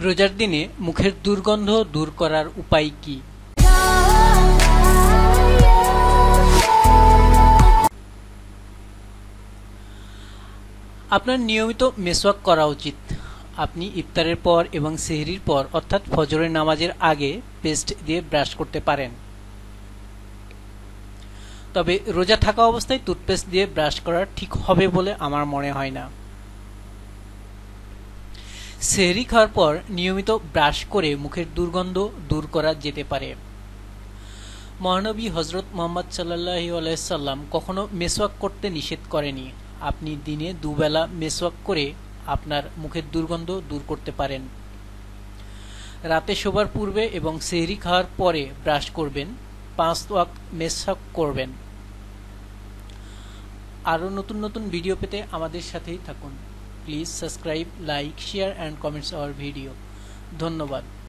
রোজার দিনে মুখের দুর্গন্ধ দূর করার উপায় কি? আপনার নিয়মিত মেসওয়াক করা উচিত। আপনি ইফতারের পর এবং সেহরির পর অর্থাৎ ফজরের নামাজের আগে পেস্ট দিয়ে ব্রাশ করতে পারেন। তবে রোজা থাকা অবস্থায় টুথপেস্ট দিয়ে ব্রাশ করা ঠিক হবে বলে আমার মনে হয় না। সেহরি খাওয়ার পর নিয়মিত ব্রাশ করে মুখের দুর্গন্ধ দূর করা যেতে পারে। মহানবী হযরত মুহাম্মদ সাল্লাল্লাহু আলাইহি সাল্লাম কখনো মেসওয়াক করতে নিষেধ করেনি। আপনি দিনে দুবেলা মেসওয়াক করে আপনার মুখের দুর্গন্ধ দূর করতে পারেন। রাতে শোবার পূর্বে এবং সেহরি খাওয়ার পরে ব্রাশ করবেন, 5 ওয়াক্ত মেসওয়াক করবেন। আরও নতুন নতুন ভিডিও পেতে আমাদের সাথেই থাকুন। Please subscribe, like, share and comments hour video. ধন্যবাদ।